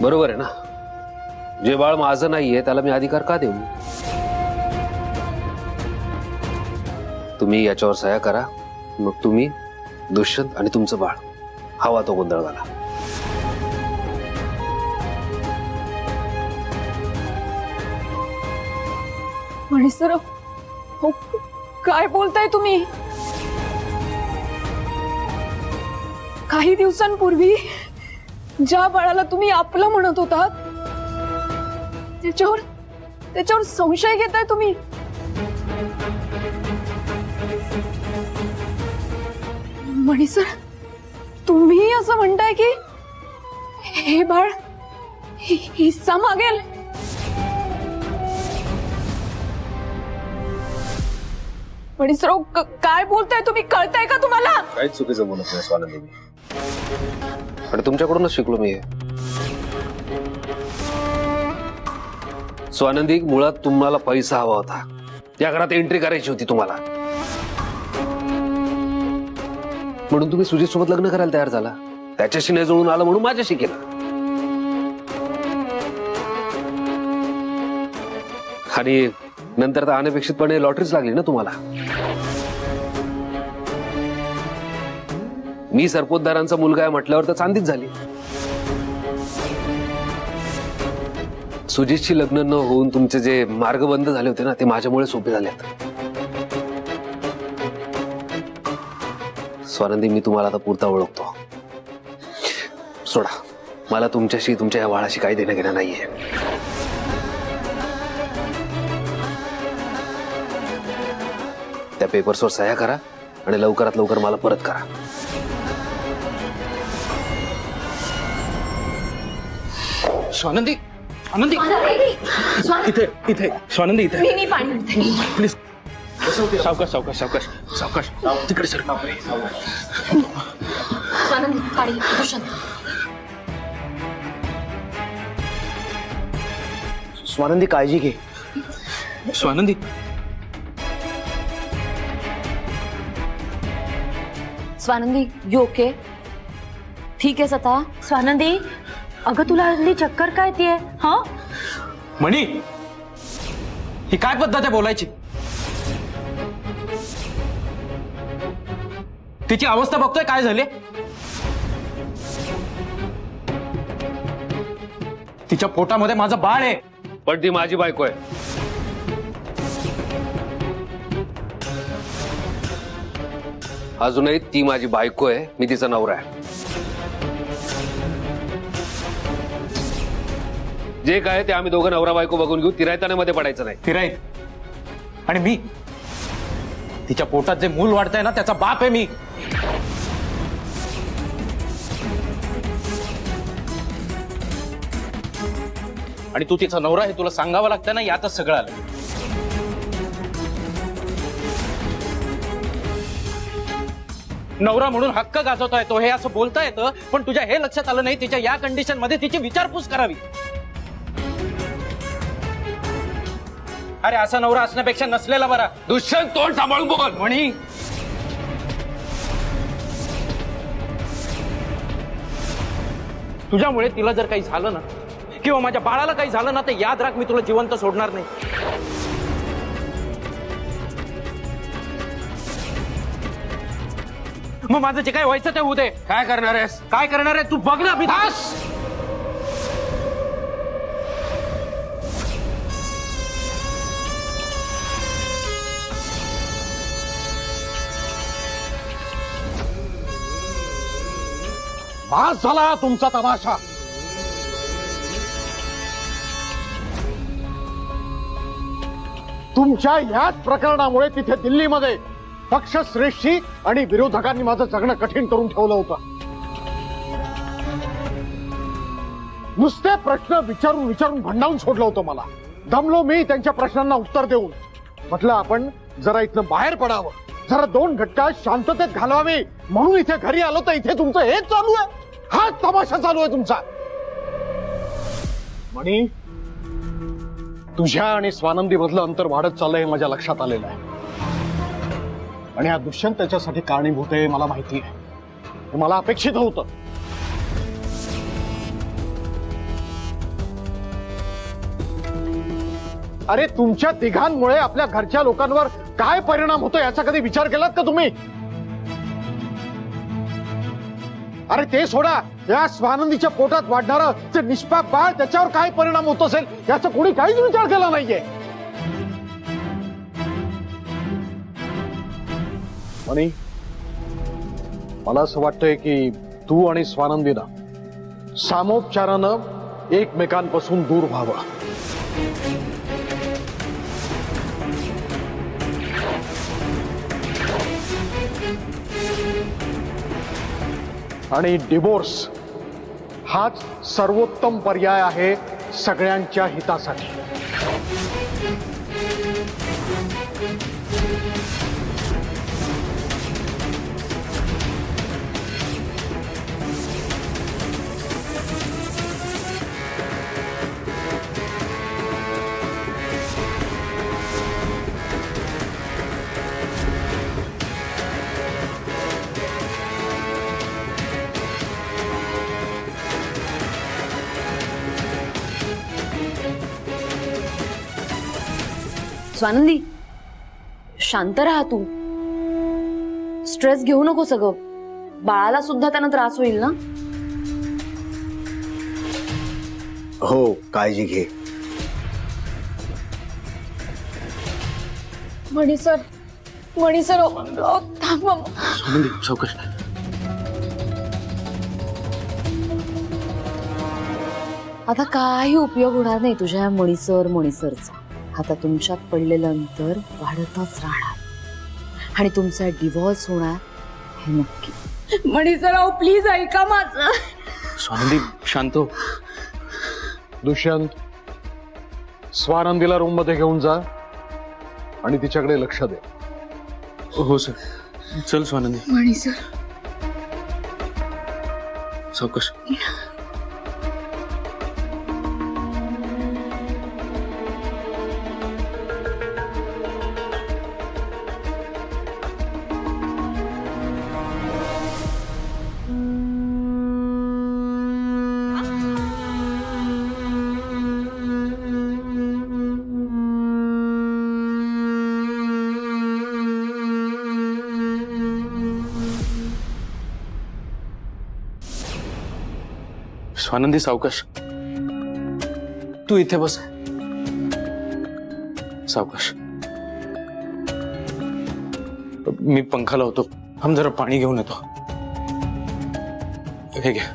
बरोबर आहे ना, जे बाळ माझं नाहीये त्याला मी अधिकार का देऊ? तुम्ही याच्यावर सह्या करा, मग तुम्ही, दुष्यंत आणि तुमचं बाळ हवा तो गोंधळ घाला. सर, हो, काय बोलताय तुम्ही? काही दिवसांपूर्वी ज्या बाळाला तुम्ही आपलं म्हणत होता त्याच्यावर संशय घेताय तुम्ही? मणी सर, तुम्ही असं म्हणताय की हे बाळ हिस्सा मागेल? मणी सर, काय बोलताय तुम्ही? कळताय का तुम्हाला? काहीच चुकीचं बोलत नाही स्वानंदी मी, आणि तुमच्याकडूनच शिकलो मी हे. स्वानंदी, मुळात तुम्हाला पैसा हवा होता, या घरात एंट्री करायची होती तुम्हाला, म्हणून तुम्ही सुजित सोबत लग्न करायला तयार झाला. त्याच्याशी नाही जुळून आलं म्हणून माझ्याशी केलं. आणि नंतर तर अनपेक्षितपणे लॉटरीच लागली ना तुम्हाला. मी सरपोतदारांचा मुलगा आहे म्हटल्यावर तर चांदीच झाली. सुजितशी लग्न न होऊन तुमचे जे मार्ग बंद झाले होते ना, ते माझ्यामुळे सोपे झाले. स्वानंदी, मी तुम्हाला आता पुरता ओळखतो. सोडा, मला तुमच्याशी, तुमच्या या बाळाशी काही देणं घेणं नाहीये. त्या पेपर्सवर सह्या करा आणि लवकरात लवकर मला परत करा. स्वानंदी, आनंदी, इथे इथे स्वानंदी, इथे मी पाणी आणते. प्लीज. सावकाश सावकाश सावकाश सावकाश, तिकडे सर. स्वानंदी, पाणी. दुष्यंत, स्वानंदी, काळजी घे. Swanandi, Swanandi, you okay? ठीक आहे आता? स्वानंदी, अगं तुला हल्ली चक्कर काय येतेय? हा, मणी, ही काय पद्धत आहे बोलायची? तिची अवस्था बघतोय काय झाली. तिच्या पोटामध्ये माझं बाळ आहे. पण ती माझी बायको आहे. अजूनही ती माझी बायको आहे, मी तिचा नवरा आहे. जे काय ते आम्ही दोघं नवरा बायको बघून घेऊ, तिरायतानामध्ये पडायचं नाही. तिराईत आणि मी, तिच्या पोटात जे मूल वाढतंय ना, त्याचा बाप आहे मी. आणि तू तिचा नवरा हे तुला सांगावं लागतं ना, यातच सगळं आलं. नवरा म्हणून हक्क गाजवता येतो हे असं बोलता येतं, पण तुझ्या हे लक्षात आलं नाही तिच्या या कंडिशन मध्ये तिची विचारपूस करावी. अरे असा नवरा असण्यापेक्षा नसलेला बरा. दुष्यंत, तोंड सांभाळून बोल. म्हणी, तुझ्यामुळे तिला जर काही झालं ना, किंवा माझ्या बाळाला काही झालं ना, तर याद राख, मी तुला जिवंत सोडणार नाही. मग माझं जे काय व्हायचं ते होऊ दे. काय करणार आहेस? काय करणार आहे तू बघ ना. मी बास झाला तुमचा तमाशा. तुमच्या याच प्रकरणामुळे तिथे दिल्लीमध्ये पक्षश्रेष्ठी आणि विरोधकांनी माझं जगणं कठीण करून ठेवलं होतं. नुसते प्रश्न विचारून विचारून भंडावून सोडलं होतं मला. दमलो मी त्यांच्या प्रश्नांना उत्तर देऊन. म्हटलं आपण जरा इथनं बाहेर पडावं, जरा 2 घटकात शांततेत घालवावी, म्हणून इथे घरी आलो तर इथे तुमचं हेच चालू आहे. हाच तमाशा चालू आहे तुमचा. मणी, तुझ्या आणि स्वानंदी मधलं अंतर वाढत चाललंय हे माझ्या लक्षात आलेलं आहे. आणि हा दुष्यंत त्याच्यासाठी कारणीभूत आहे मला माहिती आहे. हे मला अपेक्षित होतं. अरे तुमच्या तिघांमुळे आपल्या घरच्या लोकांवर काय परिणाम होतो याचा कधी विचार केलात का तुम्ही? अरे ते सोडा, या स्वानंदीच्या पोटात वाढणारं ते निष्पाप बाळ त्याच्यावर काय परिणाम होत असेल याचा कोणी काहीच विचार केला नाहीये. आणि मला असं वाटतंय की तू आणि स्वानंदीनं सामोपचारानं एकमेकांपासून दूर व्हावं. आणि डिवोर्स हाच सर्वोत्तम पर्याय आहे सगळ्यांच्या हितासाठी. स्वानंदी, शांत राहा तू. स्ट्रेस घेऊ नको सगळं. बाळाला सुद्धा त्यांना त्रास होईल ना. हो, काळजी घे. मणी सर थांबा. स्वानंदी सावकाश. आता काही उपयोग होणार नाही तुझ्या या मणीसरचा. आता तुमच्यात पडलेलं अंतर वाढतच राहणार आणि तुमचा डिवोर्स होणार हे नक्की. मणी सर प्लीज ऐका माझं. स्वानंदी शांत हो. दुष्यंत, स्वानंदीला रूम मध्ये घेऊन जा आणि तिच्याकडे लक्ष दे. हो सर. चल स्वानंदी. मणी सर सावकाश. स्वानंदी सावकाश. तू इथे बस. सावकाश. मी पंखा लावतो. हम जरा पाणी घेऊन येतो. हे घ्या.